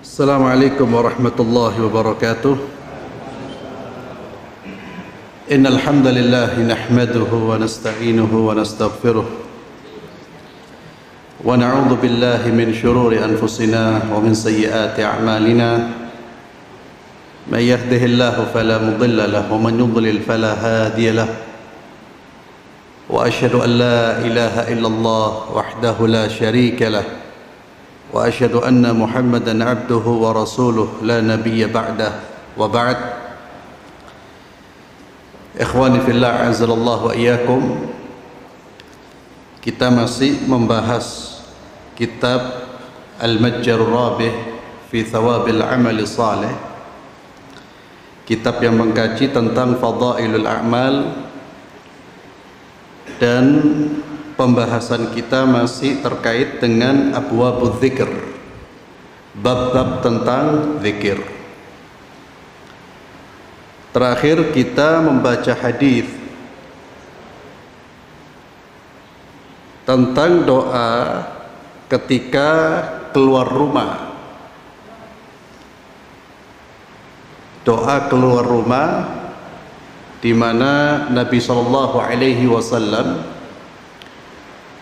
Assalamualaikum warahmatullahi wabarakatuh. Innal hamdalillah nahmaduhu wa nasta'inuhu wa nastaghfiruh wa na'udzu billahi min shururi anfusina wa min sayyiati a'malina. May yahdihillahu fala mudilla lahu wa man yudlil fala hadiya lahu. Wa asyhadu an la ilaha illallah wahdahu la syarika lahu wa asyhadu anna Muhammadan abduhu wa rasuluh la nabiyya ba'dah wa ba'd. Ikhwani fillah, azzalallahu wa iyyakum. Kita masih membahas kitab Al-Majjarur Rabih fi Thawabil Amali Salih, kitab yang mengkaji tentang fadailul a'mal, dan pembahasan kita masih terkait dengan abwabudz dzikr, bab-bab tentang zikir. Terakhir kita membaca hadis tentang doa ketika keluar rumah. Doa keluar rumah di mana Nabi sallallahu alaihi wasallam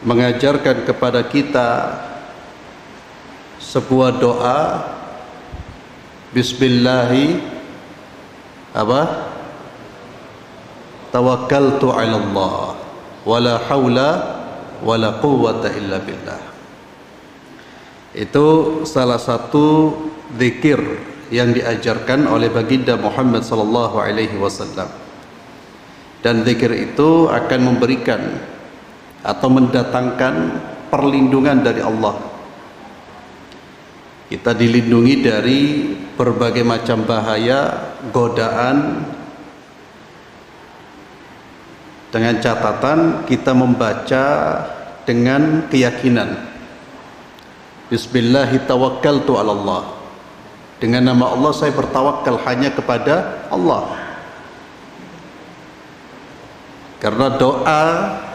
mengajarkan kepada kita sebuah doa, bismillahi tawakkaltu 'ala Allah wala haula wala quwwata illa billah. Itu salah satu zikir yang diajarkan oleh baginda Muhammad sallallahu alaihi wasallam. Dan zikir itu akan memberikan atau mendatangkan perlindungan dari Allah. Kita dilindungi dari berbagai macam bahaya, godaan, dengan catatan kita membaca dengan keyakinan. Bismillahi tawakkaltu 'ala Allah. Dengan nama Allah saya bertawakal hanya kepada Allah. Karena doa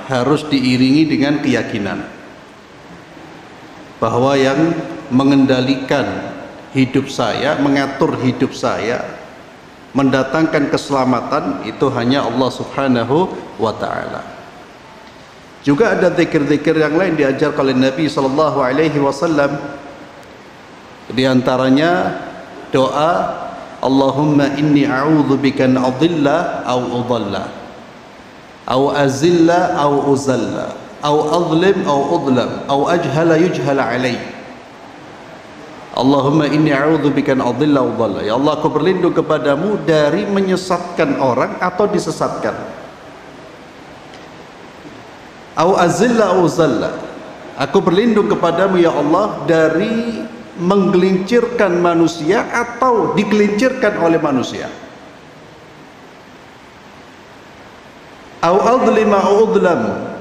harus diiringi dengan keyakinan bahwa yang mengendalikan hidup saya, mengatur hidup saya, mendatangkan keselamatan itu hanya Allah Subhanahu wa ta'ala. Juga ada zikir-zikir yang lain diajarkan oleh Nabi sallallahu alaihi wasallam. Di antaranya doa Allahumma inni a'udzubika an adilla aw udalla aw azilla aw uzalla aw adlim aw udlam aw ajhala yujhala alai. Allahumma inni a'udzubika an adilla wa dhalla. Ya Allah, aku berlindung kepadamu dari menyesatkan orang atau disesatkan. Au azilla au zalla. Aku berlindung kepadamu ya Allah dari menggelincirkan manusia atau digelincirkan oleh manusia. Au adlima au udlam.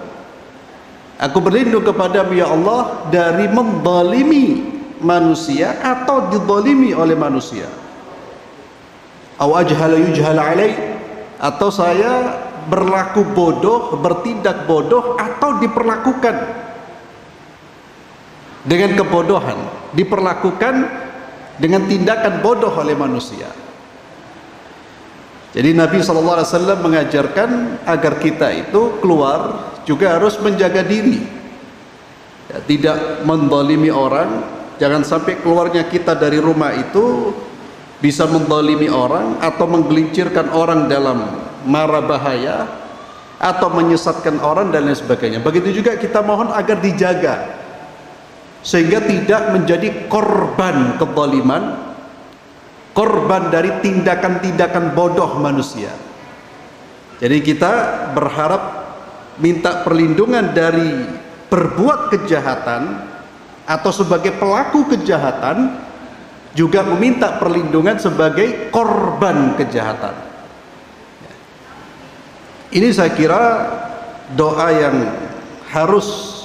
Aku berlindung kepadamu ya Allah dari menzalimi manusia atau dizalimi oleh manusia. Aw ajhala yujhala alai, atau saya berlaku bodoh, bertindak bodoh atau diperlakukan dengan kebodohan, diperlakukan dengan tindakan bodoh oleh manusia. Jadi Nabi SAW mengajarkan agar kita itu keluar juga harus menjaga diri, ya, tidak menzalimi orang. Jangan sampai keluarnya kita dari rumah itu bisa menzalimi orang atau menggelincirkan orang dalam mara bahaya atau menyesatkan orang dan lain sebagainya. Begitu juga kita mohon agar dijaga sehingga tidak menjadi korban kezaliman, korban dari tindakan-tindakan bodoh manusia. Jadi kita berharap minta perlindungan dari berbuat kejahatan atau sebagai pelaku kejahatan, juga meminta perlindungan sebagai korban kejahatan. Ini saya kira doa yang harus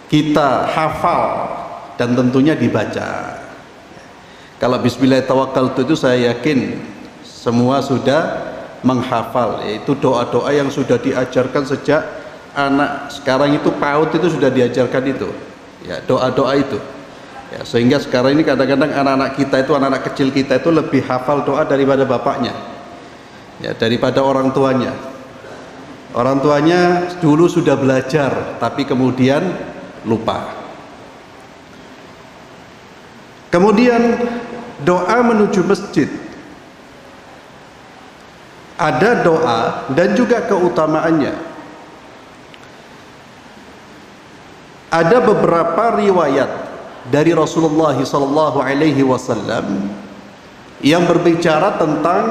kita hafal dan tentunya dibaca. Kalau bismillahirrahmanirrahim itu saya yakin semua sudah menghafal, yaitu doa-doa yang sudah diajarkan sejak anak sekarang itu PAUD itu sudah diajarkan itu, ya, doa-doa itu. Ya, sehingga sekarang ini kadang-kadang anak-anak kita itu, anak-anak kecil kita itu lebih hafal doa daripada bapaknya, ya, daripada orang tuanya. Orang tuanya dulu sudah belajar, tapi kemudian lupa. Kemudian doa menuju masjid. Ada doa dan juga keutamaannya. Ada beberapa riwayat dari Rasulullah SAW yang berbicara tentang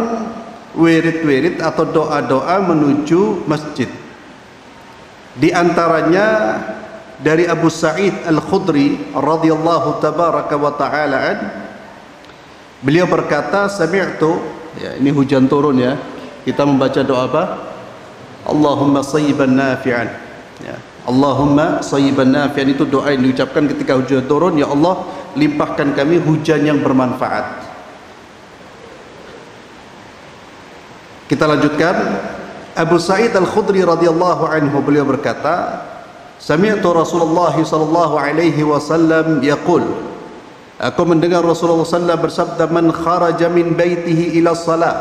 wirid-wirid atau doa-doa menuju masjid. Di antaranya dari Abu Sa'id Al-Khudri radhiyallahu tabaraka wa ta'ala an, beliau berkata, sami'tu, ya, ini hujan turun ya, kita membaca doa apa? Allahumma sayyiban nafi'an, ya, Allahumma sayyiban nafi'an, itu doa yang diucapkan ketika hujan turun. Ya Allah, limpahkan kami hujan yang bermanfaat. Kita lanjutkan. Abu Sa'id Al-Khudri radhiyallahu anhu, beliau berkata, sami'tu Rasulullah sallallahu alaihi wasallam yaqul, aku mendengar Rasulullah sallallahu bersabda, man kharaja min baitihi ila salat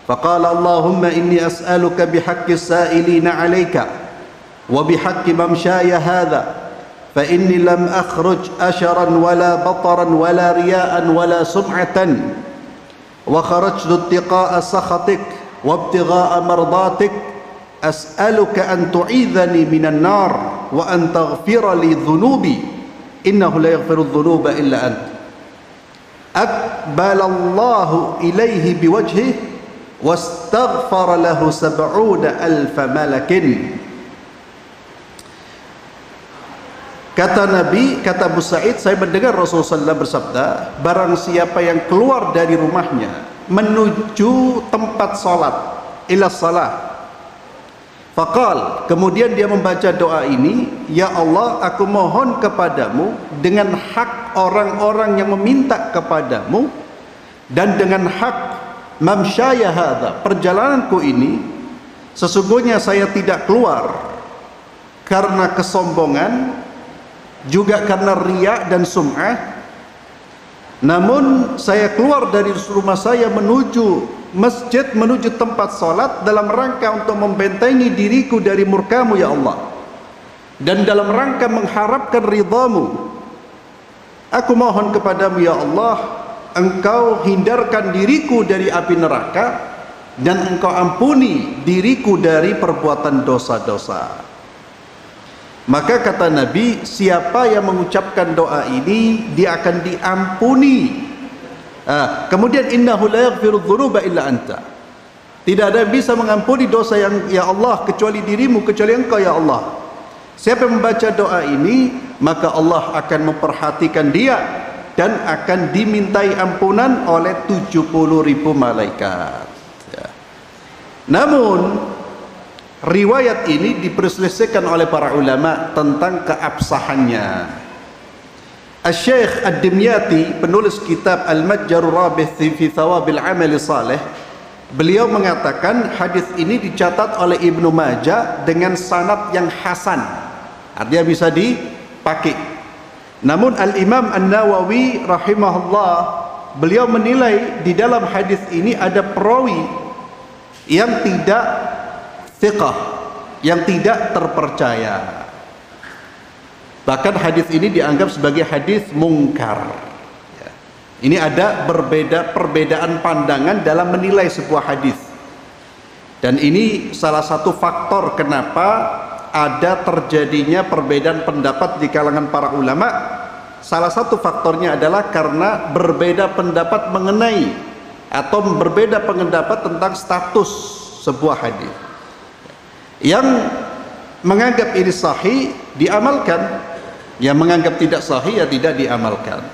faqala Allahumma inni as'aluka bihaqqi as-sa'ilina 'alaika wa bihaqqi mamshaya hadha fa inni lam akhruj asharan wala bataran wala riya'an wala sum'atan wa kharajtu ittiqa'a sakhatik wa ibtigha'a mardatik as'aluka an tu'idhani minan nar wa an taghfira li dhunubi innahu la yaghfiru dhunuba illa ant. Aqbala Allahu ilaihi biwajhihi wastaghfara lahu 70,000 malakin. Kata Nabi, kata Abu Sa'id, saya mendengar Rasulullah SAW bersabda, barang siapa yang keluar dari rumahnya menuju tempat salat, ila salat, faqal, kemudian dia membaca doa ini, ya Allah, aku mohon kepadamu dengan hak orang-orang yang meminta kepadamu dan dengan hak mamsyaya hadza, perjalananku ini, sesungguhnya saya tidak keluar karena kesombongan, juga karena riya dan sum'ah, namun saya keluar dari rumah saya menuju masjid, menuju tempat salat dalam rangka untuk membentengi diriku dari murkamu ya Allah, dan dalam rangka mengharapkan ridhamu. Aku mohon kepadamu ya Allah, engkau hindarkan diriku dari api neraka dan engkau ampuni diriku dari perbuatan dosa-dosa. Maka kata Nabi, siapa yang mengucapkan doa ini, dia akan diampuni. Kemudian innahu la yaghfiru dzunuba illa anta. Tidak ada yang bisa mengampuni dosa yang ya Allah kecuali dirimu, kecuali engkau ya Allah. Siapa yang membaca doa ini, maka Allah akan memperhatikan dia dan akan dimintai ampunan oleh 70.000 malaikat. Ya. Namun riwayat ini diperselisihkan oleh para ulama tentang keabsahannya. Asy-Syaikh Ad-Dimyati, penulis kitab Al-Matjarur Rabih fi Thawabil Amali Salih, beliau mengatakan hadis ini dicatat oleh Ibnu Majah dengan sanad yang hasan, artinya bisa dipakai. Namun Al-Imam An-Nawawi rahimahullah, beliau menilai di dalam hadis ini ada perawi yang tidak thiqah, yang tidak terpercaya. Bahkan hadis ini dianggap sebagai hadis mungkar. Ya. Ini ada perbedaan pandangan dalam menilai sebuah hadis. Dan ini salah satu faktor kenapa ada terjadinya perbedaan pendapat di kalangan para ulama. Salah satu faktornya adalah karena berbeda pendapat mengenai atau berbeda pendapat tentang status sebuah hadis. Yang menganggap ini sahih diamalkan, yang menganggap tidak sahih ya tidak diamalkan.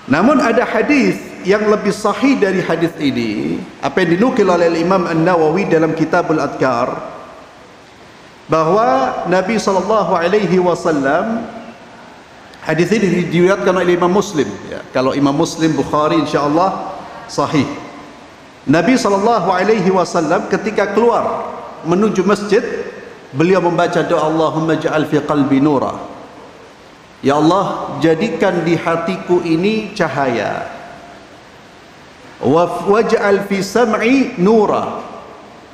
Namun ada hadis yang lebih sahih dari hadis ini, apa yang dinukil oleh Imam An-Nawawi dalam Kitabul Adhkar, bahwa Nabi SAW, hadis ini diriwayatkan oleh Imam Muslim ya. Kalau Imam Muslim, Bukhari insyaallah sahih. Nabi SAW ketika keluar menuju masjid, beliau membaca doa Allahumma ja'al fi qalbi nura. Ya Allah, jadikan di hatiku ini cahaya. Waj'al fi sam'i nura,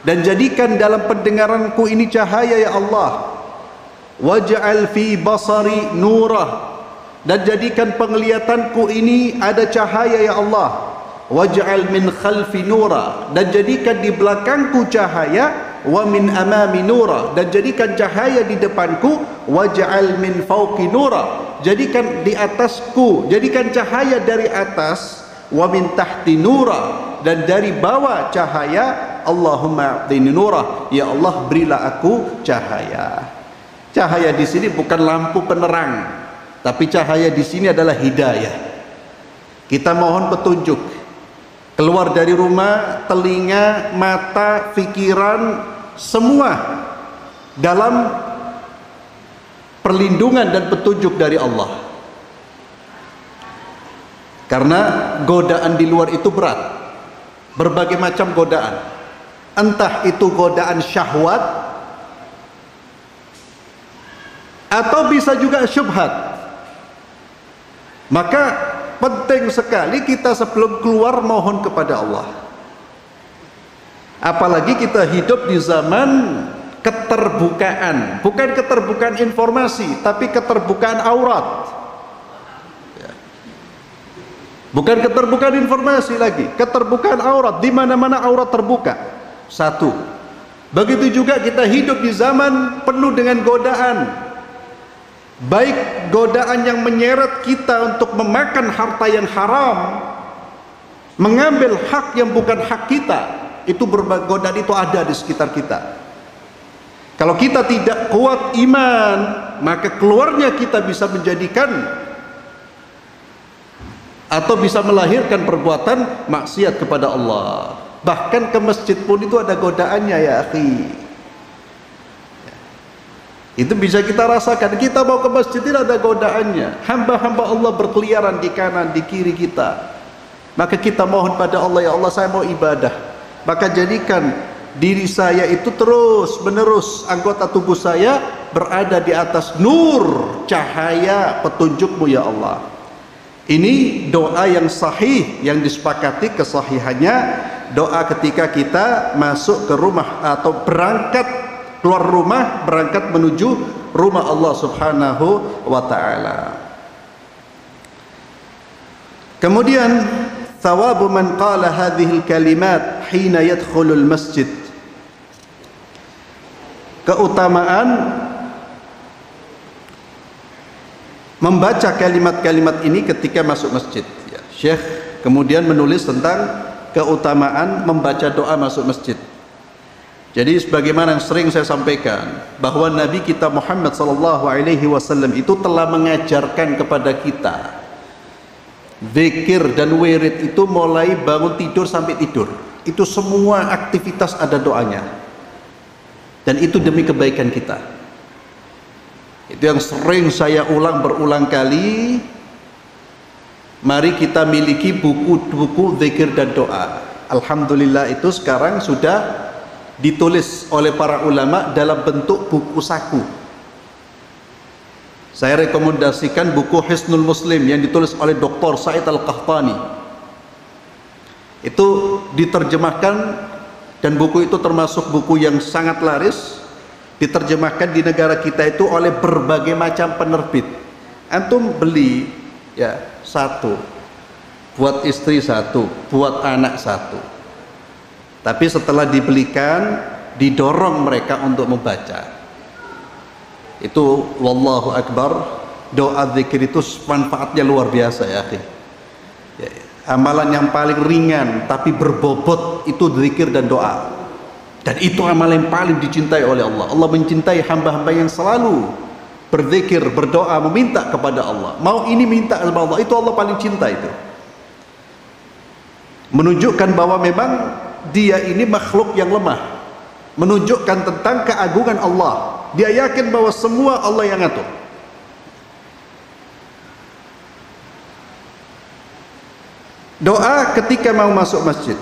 dan jadikan dalam pendengaranku ini cahaya ya Allah. Waj'al fi basari nura, dan jadikan penglihatanku ini ada cahaya ya Allah. Waj'al min khalfi nura, dan jadikan di belakangku cahaya. Wa min amami nura, dan jadikan cahaya di depanku. Waj'al min fawqi nura, jadikan di atasku, jadikan cahaya dari atas. Wa min tahti nura, dan dari bawah cahaya. Allahumma a'tini nura, ya Allah berilah aku cahaya. Cahaya di sini bukan lampu penerang, tapi cahaya di sini adalah hidayah. Kita mohon petunjuk. Keluar dari rumah, telinga, mata, pikiran, semua dalam perlindungan dan petunjuk dari Allah. Karena godaan di luar itu berat, berbagai macam godaan, entah itu godaan syahwat atau bisa juga syubhat. Maka penting sekali kita sebelum keluar mohon kepada Allah. Apalagi kita hidup di zaman keterbukaan, bukan keterbukaan informasi, tapi keterbukaan aurat. Bukan keterbukaan informasi lagi, keterbukaan aurat, di mana-mana aurat terbuka. Satu. Begitu juga kita hidup di zaman penuh dengan godaan. Baik godaan yang menyeret kita untuk memakan harta yang haram, mengambil hak yang bukan hak kita. Itu berbagai godaan itu ada di sekitar kita. Kalau kita tidak kuat iman, maka keluarnya kita bisa menjadikan atau bisa melahirkan perbuatan maksiat kepada Allah. Bahkan ke masjid pun itu ada godaannya ya akhi. Itu bisa kita rasakan. Kita mau ke masjid itu ada godaannya. Hamba-hamba Allah berkeliaran di kanan, di kiri kita. Maka kita mohon pada Allah, ya Allah saya mau ibadah. Maka jadikan diri saya itu terus menerus, anggota tubuh saya berada di atas nur, cahaya petunjukmu ya Allah. Ini doa yang sahih, yang disepakati kesahihannya. Doa ketika kita masuk ke rumah atau berangkat keluar rumah, berangkat menuju rumah Allah subhanahu wa ta'ala. Kemudian thawabu man qala hadhil kalimat hina yadkhulul masjid. Keutamaan membaca kalimat-kalimat ini ketika masuk masjid ya. Syekh kemudian menulis tentang keutamaan membaca doa masuk masjid. Jadi sebagaimana yang sering saya sampaikan, bahwa Nabi kita Muhammad SAW itu telah mengajarkan kepada kita zikir dan wirid itu mulai bangun tidur sampai tidur. Itu semua aktivitas ada doanya. Dan itu demi kebaikan kita. Itu yang sering saya ulang berulang kali. Mari kita miliki buku-buku zikir dan doa. Alhamdulillah itu sekarang sudah ditulis oleh para ulama dalam bentuk buku saku. Saya rekomendasikan buku Hisnul Muslim yang ditulis oleh Dr. Said Al-Qahtani. Itu diterjemahkan, dan buku itu termasuk buku yang sangat laris, diterjemahkan di negara kita itu oleh berbagai macam penerbit. Antum beli ya satu, buat istri satu, buat anak satu. Tapi setelah dibelikan, didorong mereka untuk membaca. Itu wallahu akbar, doa zikir itu manfaatnya luar biasa ya akhi. Ya, amalan yang paling ringan tapi berbobot itu zikir dan doa. Dan itu amalan yang paling dicintai oleh Allah. Allah mencintai hamba-hamba yang selalu berzikir, berdoa, meminta kepada Allah. Mau ini minta kepada Allah, itu Allah paling cinta itu. Menunjukkan bahwa memang dia ini makhluk yang lemah, menunjukkan tentang keagungan Allah. Dia yakin bahwa semua Allah yang ngatur. Doa ketika mau masuk masjid.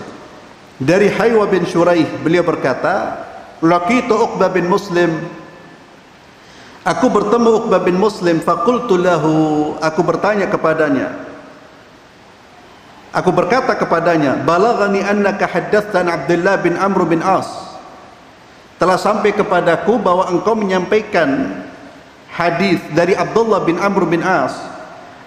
Dari Haywa bin Shuraih, beliau berkata, laqitu Uqbah bin Muslim Aku bertemu Uqbah bin Muslim, faqultu lahu, aku bertanya kepadanya, aku berkata kepadanya, balaghani annaka haddatstan Abdullah bin Amr bin As, telah sampai kepadaku bahwa engkau menyampaikan hadis dari Abdullah bin Amr bin As,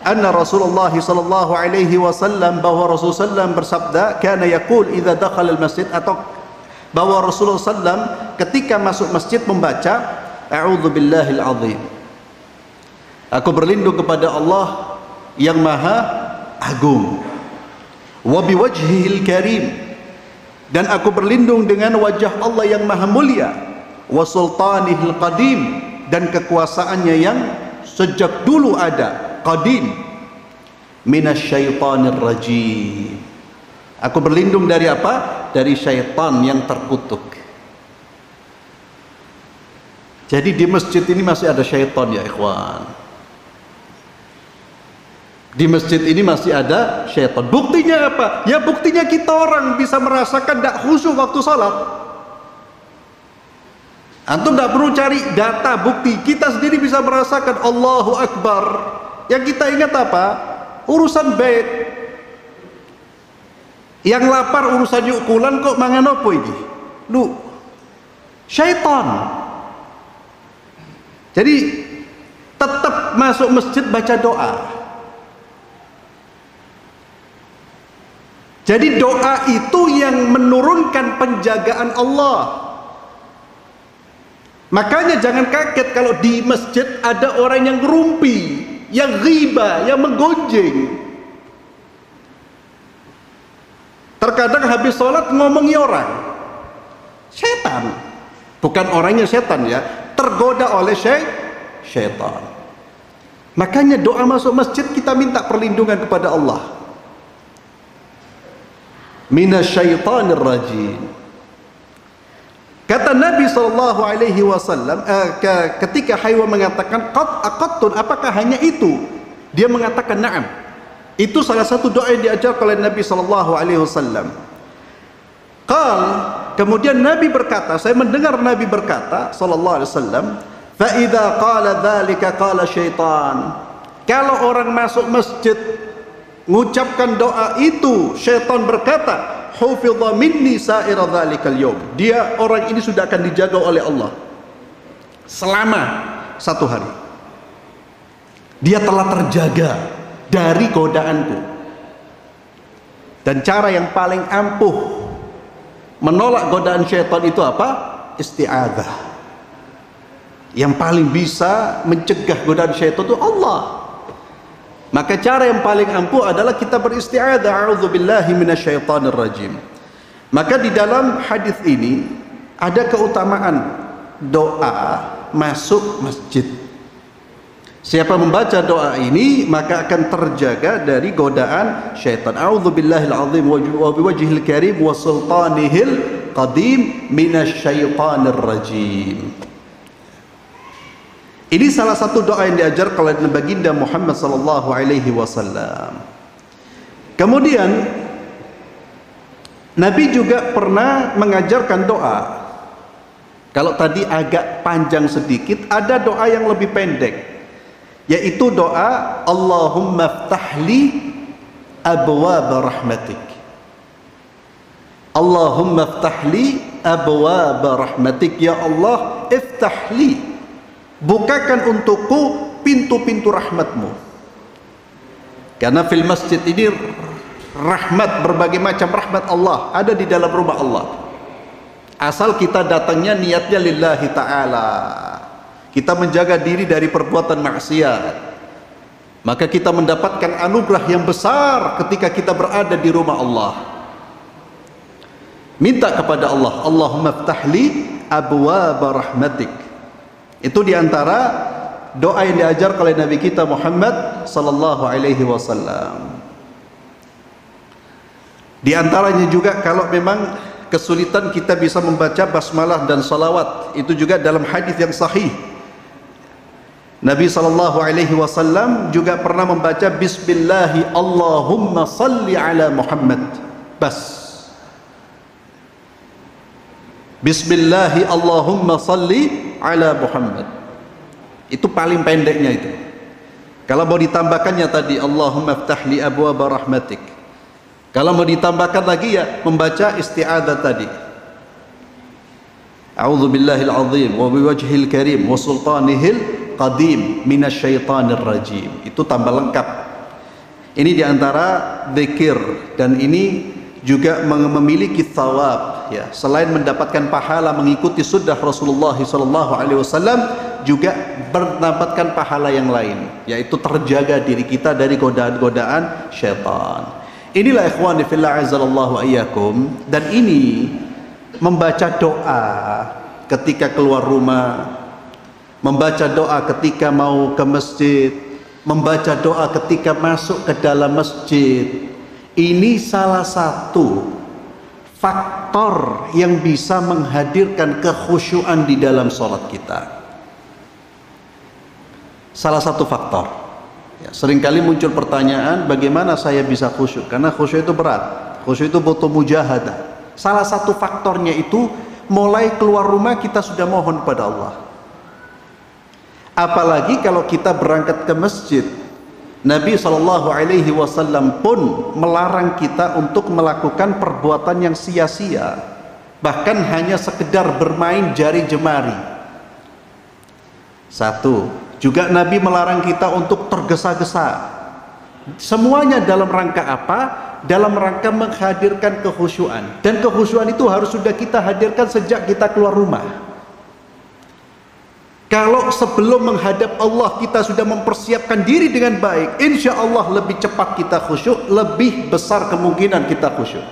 anna Rasulullah sallallahu alaihi wasallam, bahwa Rasulullah sallam bersabda, kana yaqul idza dakhala al-masjid, atau bahwa Rasulullah sallam ketika masuk masjid membaca a'udzu billahil azim, aku berlindung kepada Allah yang maha agung, wa biwajhihil karim, dan aku berlindung dengan wajah Allah yang maha mulia, wa sultanihil qadim, dan kekuasaannya yang sejak dulu ada, qadim, minasyaitonir rajim, aku berlindung dari apa? Dari syaitan yang terkutuk. Jadi di masjid ini masih ada syaitan ya ikhwan. Di masjid ini masih ada syaitan. Buktinya apa? Ya buktinya kita orang bisa merasakan tidak khusyuk waktu salat. Antum tidak perlu cari data bukti, kita sendiri bisa merasakan Allahu Akbar. Yang kita ingat apa? Urusan bait. Yang lapar urusan yukulan kok mangan apa ini? Lu syaitan. Jadi tetap masuk masjid baca doa. Jadi doa itu yang menurunkan penjagaan Allah. Makanya jangan kaget kalau di masjid ada orang yang ngerumpi, yang ghibah, yang menggonjeng. Terkadang habis sholat ngomongi orang. Setan. Bukan orangnya setan ya, tergoda oleh syaitan. Makanya doa masuk masjid kita minta perlindungan kepada Allah. Minasyaitonir rajim. Kata Nabi sallallahu alaihi wasallam ketika Haywa mengatakan qad aqattun, apakah hanya itu? Dia mengatakan na'am. Itu salah satu doa yang diajar oleh Nabi sallallahu alaihi wasallam. Kemudian Nabi berkata, saya mendengar Nabi berkata sallallahu alaihi wasallam, fa idza qala dzalika qala syaitan. Kalau orang masuk masjid mengucapkan doa itu, syaitan berkata, hufidha minni sa'ira dzalikal yaum. Dia, orang ini sudah akan dijaga oleh Allah selama satu hari. Dia telah terjaga dari godaanku. Dan cara yang paling ampuh menolak godaan syaitan itu apa? Isti'adzah. Yang paling bisa mencegah godaan syaitan itu Allah. Maka cara yang paling ampuh adalah kita beristi'adzah, a'udzubillahi minasyaitonir rajim. Maka di dalam hadis ini ada keutamaan doa masuk masjid. Siapa membaca doa ini maka akan terjaga dari godaan syaitan. A'udzubillahil azim wa biwajhihil karim wa sultanihil qadim minasyaitonir rajim. Ini salah satu doa yang diajar oleh baginda Muhammad sallallahu alaihi wasallam. Kemudian Nabi juga pernah mengajarkan doa. Kalau tadi agak panjang sedikit, ada doa yang lebih pendek, yaitu doa Allahumma ftahli abwaab rahmatik. Allahumma ftahli abwaab rahmatik. Ya Allah, iftahli, bukakan untukku pintu-pintu rahmatmu. Karena fil masjid ini rahmat, berbagai macam rahmat Allah ada di dalam rumah Allah. Asal kita datangnya niatnya lillahi ta'ala, kita menjaga diri dari perbuatan maksiat, maka kita mendapatkan anugerah yang besar ketika kita berada di rumah Allah. Minta kepada Allah, Allahumma ftahli abwaab rahmatik. Itu diantara doa yang diajar oleh Nabi kita Muhammad sallallahu alaihi wasallam. Di antaranya juga kalau memang kesulitan kita bisa membaca basmalah dan salawat, itu juga dalam hadis yang sahih. Nabi sallallahu alaihi wasallam juga pernah membaca bismillahi Allahumma salli ala Muhammad. Bas. Bismillahi Allahumma salli ala Muhammad. Itu paling pendeknya itu. Kalau mau ditambahkannya tadi Allahumma ftah li abwaaba rahmatik. Kalau mau ditambahkan lagi ya membaca isti'adzah tadi. A'udzu billahil azim wa biwajhil karim wa sultanihil qadim minasyaitonir rajim. Itu tambah lengkap. Ini diantara zikir dan ini juga memiliki thawab ya. Selain mendapatkan pahala mengikuti sunnah Rasulullah SAW, juga mendapatkan pahala yang lain, yaitu terjaga diri kita dari godaan-godaan syaitan. Inilah ikhwani fillah azallahu ayyakum. Dan ini membaca doa ketika keluar rumah, membaca doa ketika mau ke masjid, membaca doa ketika masuk ke dalam masjid, ini salah satu faktor yang bisa menghadirkan kekhusyuan di dalam sholat kita. Salah satu faktor ya, seringkali muncul pertanyaan bagaimana saya bisa khusyuk, karena khusyuk itu berat, khusyuk itu butuh mujahadah. Salah satu faktornya itu mulai keluar rumah kita sudah mohon pada Allah. Apalagi kalau kita berangkat ke masjid, Nabi SAW pun melarang kita untuk melakukan perbuatan yang sia-sia, bahkan hanya sekedar bermain jari jemari. Satu, juga Nabi melarang kita untuk tergesa-gesa. Semuanya dalam rangka apa? Dalam rangka menghadirkan kekhusyuan. Dan kekhusyuan itu harus sudah kita hadirkan sejak kita keluar rumah. Kalau sebelum menghadap Allah kita sudah mempersiapkan diri dengan baik, insya Allah lebih cepat kita khusyuk, lebih besar kemungkinan kita khusyuk.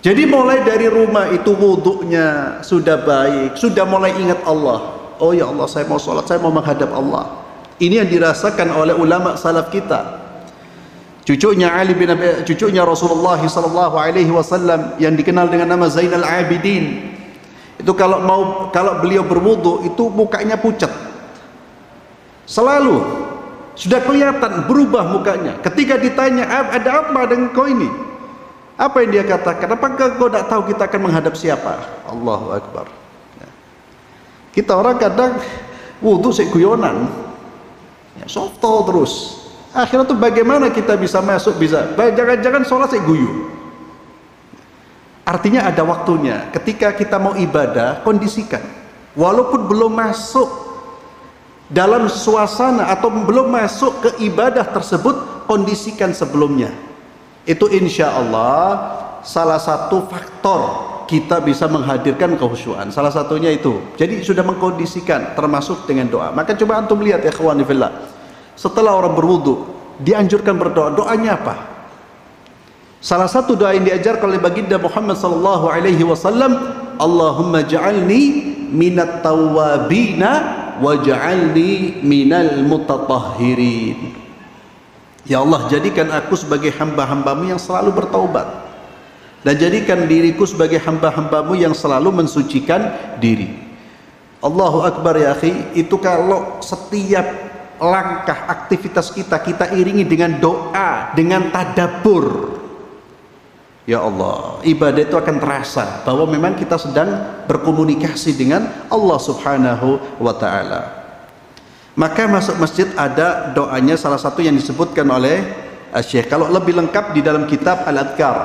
Jadi mulai dari rumah itu wudhunya sudah baik, sudah mulai ingat Allah. Oh ya Allah, saya mau sholat, saya mau menghadap Allah. Ini yang dirasakan oleh ulama salaf kita. Cucunya Rasulullah SAW yang dikenal dengan nama Zainal Abidin, itu kalau beliau berwudu itu mukanya pucat, selalu sudah kelihatan berubah mukanya. Ketika ditanya ada apa dengan kau ini, apa yang dia katakan? Apakah kau tidak tahu kita akan menghadap siapa? Allahu Akbar. Kita orang kadang wudu guyonan ya, softo terus. Akhirnya tuh bagaimana kita bisa masuk, bisa jangan-jangan sholat guyu. Artinya ada waktunya. Ketika kita mau ibadah, kondisikan. Walaupun belum masuk dalam suasana atau belum masuk ke ibadah tersebut, kondisikan sebelumnya. Itu insya Allah salah satu faktor kita bisa menghadirkan kekhusyuan. Salah satunya itu. Jadi sudah mengkondisikan, termasuk dengan doa. Maka coba antum lihat ya ikhwani fillah. Setelah orang berwudu, dianjurkan berdoa. Doanya apa? Salah satu doa yang diajarkan oleh baginda Muhammad SAW, Allahumma ja'alni minat tawwabina wa ja'alni minal mutatahhirin. Ya Allah, jadikan aku sebagai hamba-hambamu yang selalu bertaubat, dan jadikan diriku sebagai hamba-hambamu yang selalu mensucikan diri. Allahu Akbar ya akhi. Itu kalau setiap langkah aktivitas kita iringi dengan doa, dengan tadabbur, ya Allah, ibadah itu akan terasa bahwa memang kita sedang berkomunikasi dengan Allah Subhanahu wa ta'ala. Maka masuk masjid ada doanya, salah satu yang disebutkan oleh Syekh. Kalau lebih lengkap di dalam kitab Al-Adhkar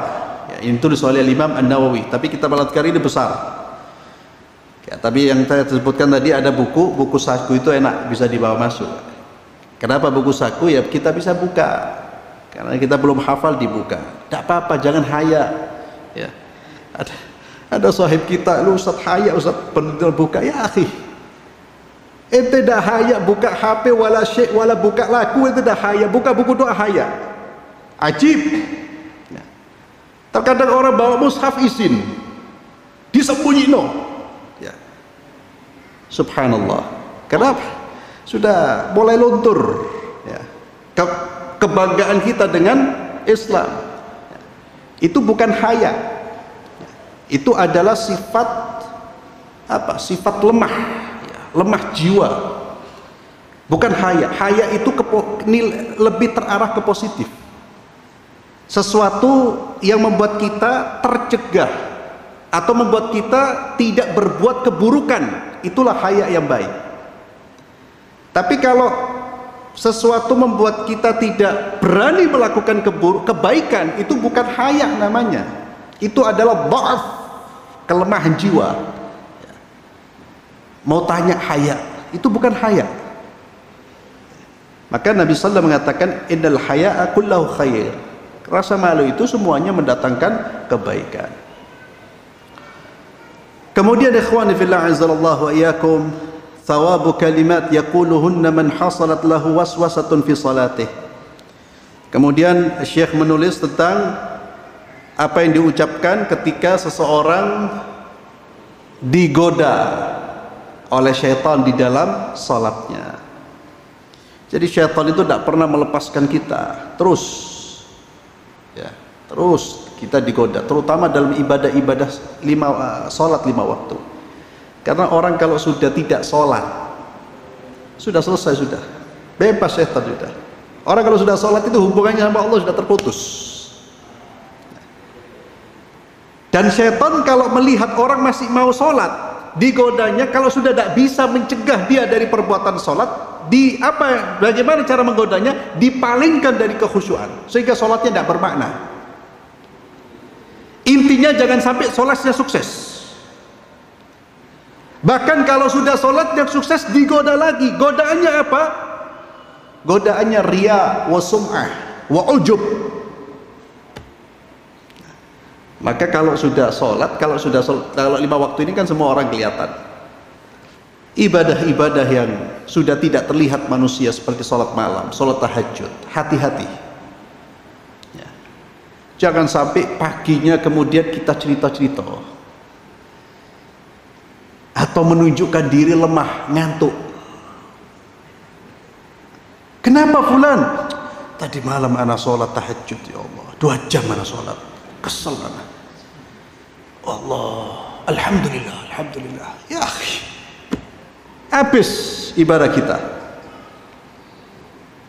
ya, ini tulis oleh Imam An-Nawawi, tapi kitab Al-Adhkar ini besar ya, tapi yang saya sebutkan tadi ada buku saku itu enak, bisa dibawa masuk. Kenapa buku saku? Ya kita bisa buka, karena kita belum hafal dibuka. Tidak apa-apa, jangan haya ya. Ada sahib kita, lu Ustaz haya, Ustaz benar buka, ya akhi, ente dah haya buka HP wala syekh wala buka laku, ente dah haya buka buku doa haya. Ajib ya. Terkadang orang bawa mushaf izin disembunyi ya. Subhanallah. Kenapa? Sudah mulai luntur ya. Kebanggaan kita dengan Islam ya. Itu bukan haya ya. Itu adalah sifat apa? Sifat lemah ya. Lemah jiwa, bukan haya. Haya itu lebih terarah ke positif, sesuatu yang membuat kita tercegah atau membuat kita tidak berbuat keburukan, itulah haya yang baik. Tapi kalau sesuatu membuat kita tidak berani melakukan kebaikan, itu bukan haya namanya. Itu adalah dha'af, kelemahan jiwa. Mau tanya haya, itu bukan haya. Maka Nabi SAW mengatakan innal haya'a kullahu khair. Rasa malu itu semuanya mendatangkan kebaikan. Kemudian ikhwani fillah azallahu wa iyyakum, thawabu kalimat yaquluhunna man hasalat lahu waswasatun fi salatih. Kemudian Syekh menulis tentang apa yang diucapkan ketika seseorang digoda oleh syaitan di dalam salatnya. Jadi syaitan itu tidak pernah melepaskan kita, terus kita digoda, terutama dalam ibadah-ibadah sholat 5 waktu. Karena orang kalau sudah tidak sholat, sudah selesai, sudah bebas syaitan sudah. Orang kalau sudah sholat itu hubungannya sama Allah sudah terputus. Dan syaitan kalau melihat orang masih mau sholat, digodanya, kalau sudah tidak bisa mencegah dia dari perbuatan sholat, bagaimana cara menggodanya? Dipalingkan dari kekhusyuan sehingga sholatnya tidak bermakna. Intinya jangan sampai sholatnya sukses. Bahkan kalau sudah sholatnya sukses, digoda lagi. Godaannya apa? Godaannya riya wa sum'ah wa ujub. Maka kalau sudah sholat, kalau 5 waktu ini kan semua orang kelihatan. Ibadah-ibadah yang sudah tidak terlihat manusia seperti sholat malam, sholat tahajud, hati-hati ya. Jangan sampai paginya kemudian kita cerita-cerita atau menunjukkan diri lemah, ngantuk. Kenapa fulan? Tadi malam ana sholat tahajud, ya Allah 2 jam ana sholat, kesel ana. Allah, alhamdulillah ya akhi, habis ibadah kita.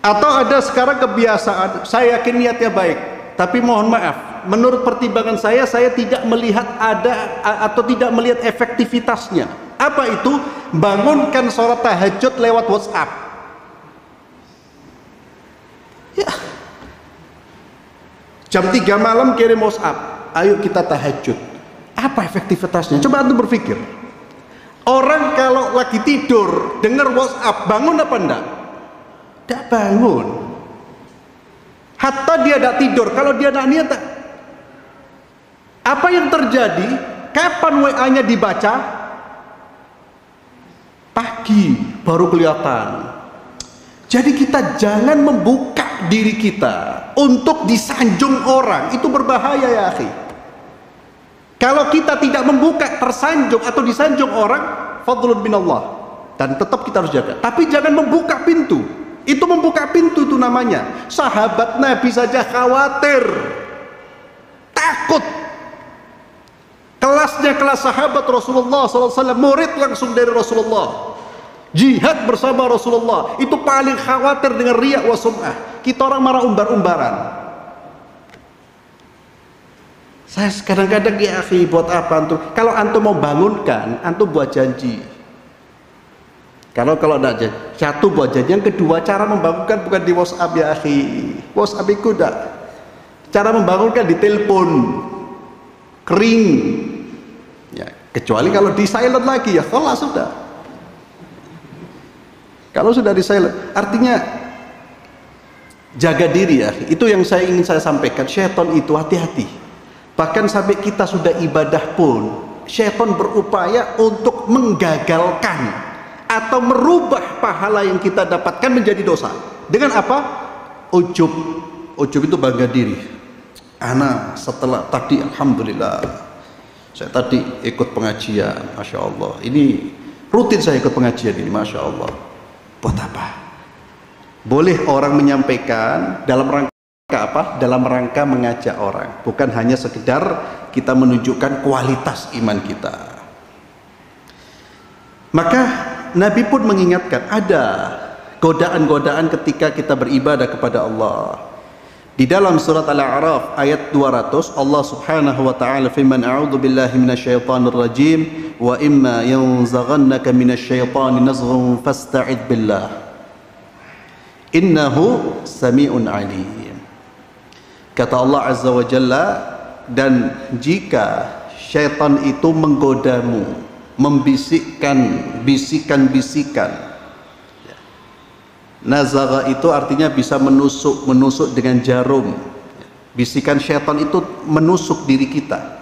Atau ada sekarang kebiasaan, saya yakin niatnya baik, tapi mohon maaf, menurut pertimbangan saya tidak melihat ada atau tidak melihat efektivitasnya. Apa itu? Bangunkan sholat tahajud lewat WhatsApp ya. Jam 3 malam kirim WhatsApp, ayo kita tahajud. Apa efektivitasnya? Coba antum berpikir. Orang kalau lagi tidur dengar WhatsApp, bangun apa enggak? Tidak bangun. Hatta dia tidak tidur, kalau dia tidak niat. Apa yang terjadi? Kapan WA-nya dibaca? Pagi baru kelihatan. Jadi kita jangan membuka diri kita untuk disanjung orang, itu berbahaya ya akhi. Kalau kita tidak membuka, tersanjung atau disanjung orang, fadlun minallah, dan tetap kita harus jaga. Tapi jangan membuka pintu. Itu membuka pintu itu namanya. Sahabat Nabi saja khawatir, takut. Kelasnya kelas sahabat Rasulullah SAW, murid langsung dari Rasulullah, jihad bersama Rasulullah, itu paling khawatir dengan riya wa sum'ah. Kita orang marah umbar-umbaran. Saya kadang-kadang ya akhi, buat apa antum? Kalau antum mau bangunkan, antum buat janji. Kalau tidak janji, satu buat janji. Yang kedua, cara membangunkan bukan di WhatsApp ya akhi. WhatsApp itu tidak. Cara membangunkan di telepon, kering. Ya, kecuali kalau di silent lagi ya, kalau sudah. Kalau sudah di silent, artinya jaga diri ya. Itu yang ingin saya sampaikan. Syaitan itu hati-hati. Bahkan sampai kita sudah ibadah pun, syaitan berupaya untuk menggagalkan atau merubah pahala yang kita dapatkan menjadi dosa. Dengan apa? Ujub. Ujub itu bangga diri. Ana setelah tadi alhamdulillah, saya tadi ikut pengajian, masya Allah. Ini rutin saya ikut pengajian ini, masya Allah. Buat apa? Boleh orang menyampaikan dalam rangka apa? Dalam rangka mengajak orang, bukan hanya sekedar kita menunjukkan kualitas iman kita. Maka Nabi pun mengingatkan ada godaan-godaan ketika kita beribadah kepada Allah. Di dalam surat Al-A'raf ayat 200 Allah Subhanahu wa taala firman, a'udzu billahi minasyaitonir rajim wa imma yanzaghannaka minasyaitonir nazghun fasta'id billah innahu sami'un alim. Kata Allah Azza wa Jalla, dan jika syaitan itu menggodamu, membisikkan bisikan-bisikan. Nazagha itu artinya bisa menusuk dengan jarum. Bisikan syaitan itu menusuk diri kita.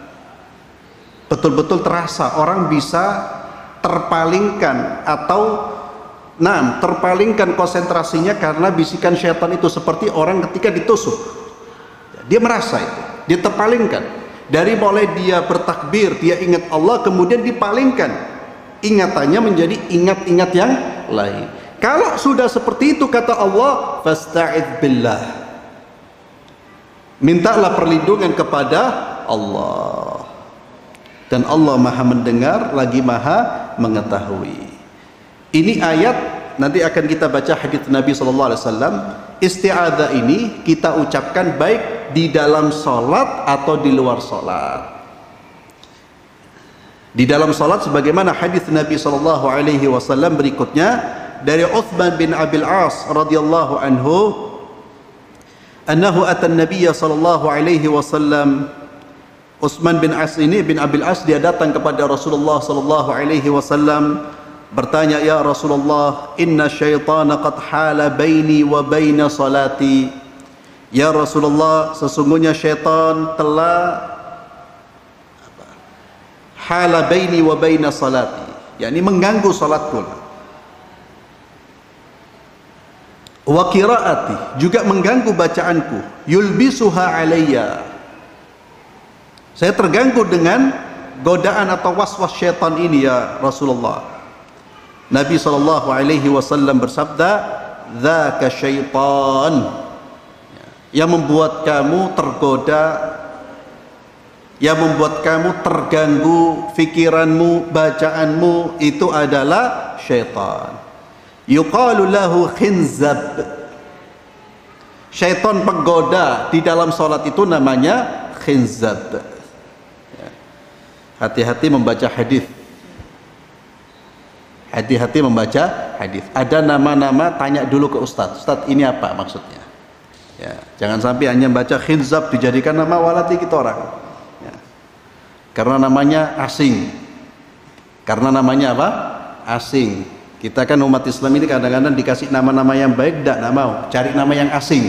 Betul-betul terasa, orang bisa terpalingkan atau terpalingkan konsentrasinya karena bisikan syaitan itu, seperti orang ketika ditusuk. Dia merasa itu, dia terpalingkan. Dari mulai dia bertakbir, dia ingat Allah, kemudian dipalingkan. Ingatannya menjadi ingat-ingat yang lain. Kalau sudah seperti itu, kata Allah, fasta'idz billah, mintalah perlindungan kepada Allah, dan Allah maha mendengar lagi maha mengetahui. Ini ayat, nanti akan kita baca hadits Nabi SAW. Isti'adzah ini kita ucapkan baik di dalam sholat atau di luar sholat. Di dalam sholat sebagaimana hadits Nabi SAW berikutnya dari Uthman bin Abil As radhiyallahu anhu, annahu atan Nabiy sallallahu alaihi wasallam. Utsman bin As ini, bin Abil As, dia datang kepada Rasulullah sallallahu alaihi wasallam bertanya, ya Rasulullah, inna syaitana qad hala baini wa baina salati. Ya Rasulullah, sesungguhnya syaitan telah hala baini wa baina salati, yakni mengganggu salatku. Wa qiraati, juga mengganggu bacaanku. Yulbisuha alayya, saya terganggu dengan godaan atau waswas syaitan ini ya Rasulullah. Nabi SAW bersabda, dzaka syaitan, yang membuat kamu tergoda, yang membuat kamu terganggu fikiranmu, bacaanmu, itu adalah syaitan. Yuqalu lahu khinzab, syaitan penggoda di dalam sholat itu namanya khinzab. Hati-hati membaca hadis. Hati-hati membaca hadis. Ada nama-nama, tanya dulu ke ustadz. Ustadz, ini apa maksudnya? Ya, jangan sampai hanya baca khinzab dijadikan nama walati kita orang. Ya. Karena namanya asing. Karena namanya apa? Asing. Kita kan umat Islam ini kadang-kadang dikasih nama-nama yang baik, tidak mau, cari nama yang asing.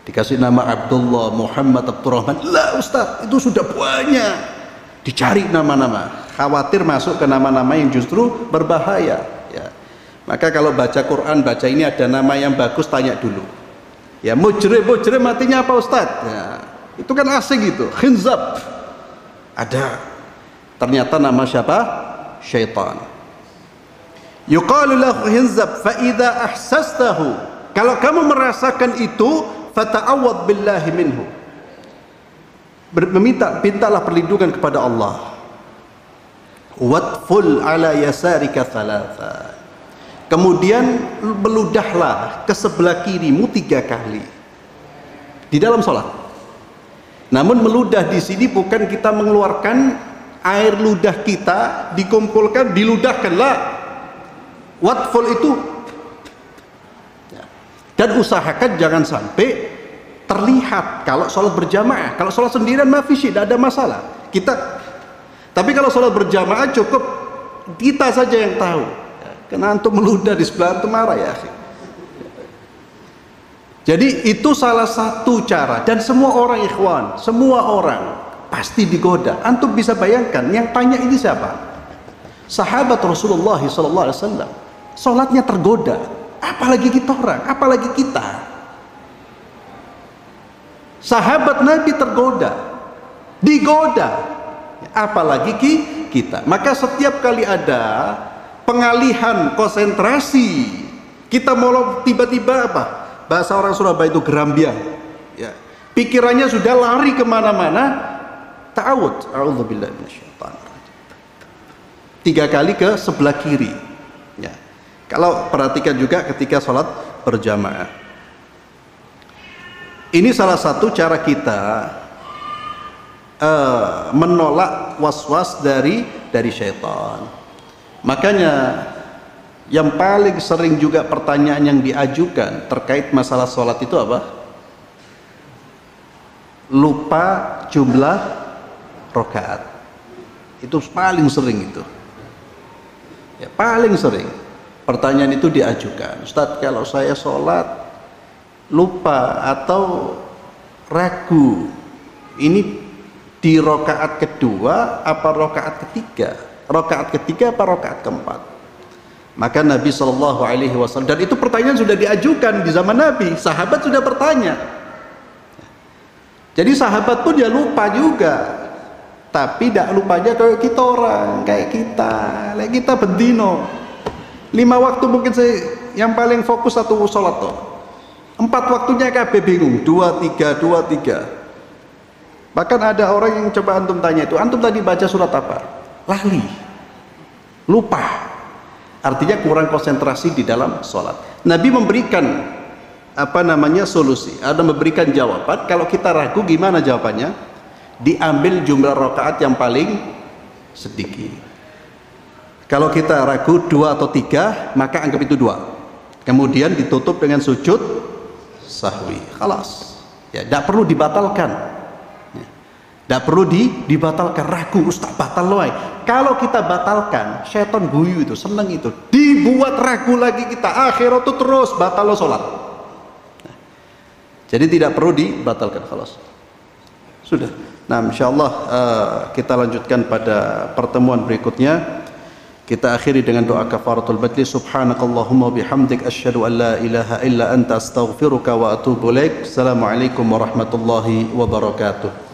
Dikasih nama Abdullah, Muhammad, Abdurrahman, lah Ustaz, itu sudah banyak. Dicari nama-nama, khawatir masuk ke nama-nama yang justru berbahaya. Ya. Maka kalau baca Quran, baca ini ada nama yang bagus, tanya dulu. Ya, mujrim artinya apa Ustaz? Ya, itu kan asing itu, khinzab. Ada, ternyata nama siapa? Syaitan. Yuqalu lahu hinzab fa idza ahsastahu, kalau kamu merasakan itu, fata'awwadz billahi minhu, mintalah perlindungan kepada Allah. Watful ala yasarika thalatha, kemudian meludahlah ke sebelah kirimu 3 kali di dalam sholat. Namun meludah di sini bukan kita mengeluarkan air ludah kita dikumpulkan diludahkanlah. Watful itu, dan usahakan jangan sampai terlihat kalau sholat berjamaah. Kalau sholat sendirian mafisi, tidak ada masalah. Tapi kalau sholat berjamaah cukup kita saja yang tahu. Karena antum meludah di sebelah antum marah ya. Jadi itu salah satu cara, dan semua orang ikhwan, semua orang pasti digoda. Antum bisa bayangkan yang tanya ini siapa? Sahabat Rasulullah SAW. Sholatnya tergoda, apalagi kita orang, apalagi kita. Sahabat Nabi tergoda, digoda, apalagi kita. Maka setiap kali ada pengalihan konsentrasi, kita mau tiba-tiba apa? Bahasa orang Surabaya itu gerambiang. Ya. Pikirannya sudah lari kemana-mana. Ta'awud, a'udzubillahi minasyaitonir rajim. 3 kali ke sebelah kiri. Ya. Kalau perhatikan juga ketika sholat berjamaah. Ini salah satu cara kita menolak was-was dari syaitan. Makanya yang paling sering juga pertanyaan yang diajukan terkait masalah sholat itu apa? Lupa jumlah rakaat. Itu paling sering itu. Ya, paling sering pertanyaan itu diajukan. Ustadz, kalau saya sholat lupa atau ragu, ini di rakaat kedua apa rakaat ketiga? Rakaat ketiga apa rakaat keempat? Maka Nabi SAW, dan itu pertanyaan sudah diajukan di zaman Nabi, sahabat sudah bertanya. Jadi sahabat pun dia lupa juga, tapi tidak lupanya kayak kita orang, kayak kita bendino 5 waktu mungkin saya yang paling fokus satu sholat toh. 4 waktunya kabeh bingung, 2-3. Bahkan ada orang yang coba antum tanya itu, antum tadi baca surat apa? Lali, lupa. Artinya kurang konsentrasi di dalam sholat. Nabi memberikan solusi, ada memberikan jawaban. Kalau kita ragu gimana jawabannya? Diambil jumlah rakaat yang paling sedikit. Kalau kita ragu 2 atau 3, maka anggap itu 2. Kemudian ditutup dengan sujud sahwi. Khalas. Ya, tidak perlu dibatalkan. Tidak perlu dibatalkan. Ragu, Ustaz, batal loh. Kalau kita batalkan, syaitan guyu itu, seneng itu. Dibuat ragu lagi kita, akhirat itu terus batal lo sholat. Jadi tidak perlu dibatalkan. Khalas. Sudah. Nah, insyaallah kita lanjutkan pada pertemuan berikutnya. Kita akhiri dengan doa kafaratul majlis. Subhanakallahumma bihamdik asyhadu an la ilaha illa anta astaghfiruka wa atubu ilaik. Assalamualaikum warahmatullahi wabarakatuh.